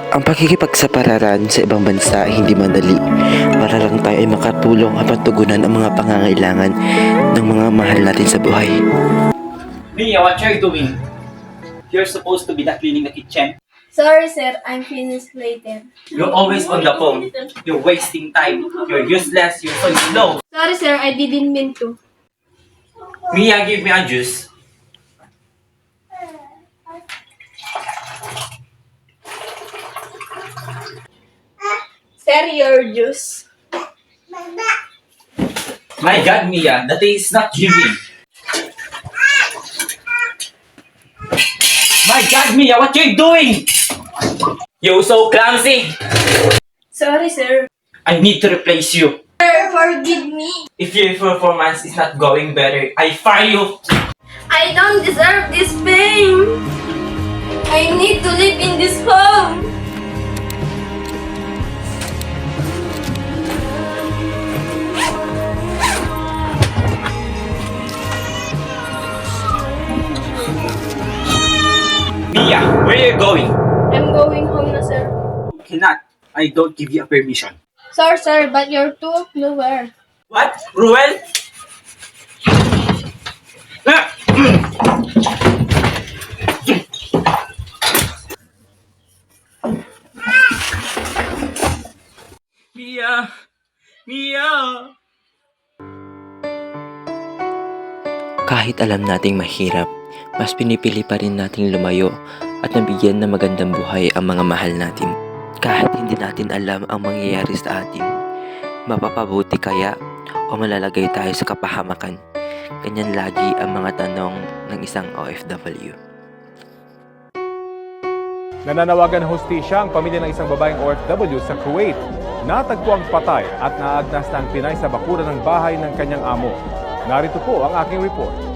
Ang pakikipagsapalaran sa ibang bansa ay hindi madali para lang tayo ay makatulong at matugunan ang mga pangangailangan ng mga mahal natin sa buhay. Mia, what are you doing? You're supposed to be not cleaning the kitchen. Sorry, sir. I'm finished later. You're always on the phone. You're wasting time. You're useless. You're so slow. Sorry, sir. I didn't mean to. Mia, give me a juice. Sir, your juice. My God, Mia, the day is not giving. My God, Mia, what are you doing? You're so clumsy. Sorry, sir. I need to replace you. Sir, forgive me. If your performance is not going better, I fire you. I don't deserve this pain. I need to live in this home. Mia, where are you going? I'm going home na, sir. Cannot. I don't give you a permission. Sorry, sir, but you're too nowhere. What? Ruel? Ah! Mia! Mia! Kahit alam nating mahirap, mas pinipili pa rin nating lumayo at nabigyan ng magandang buhay ang mga mahal natin. Kahit hindi natin alam ang mangyayari sa atin, mapapabuti kaya o malalagay tayo sa kapahamakan? Ganyan lagi ang mga tanong ng isang OFW. Nananawagan ng hustisya ang pamilya ng isang babaeng OFW sa Kuwait. Natagpuang patay at naagnas ng Pinay sa bakuran ng bahay ng kanyang amo. Narito po ang aking report.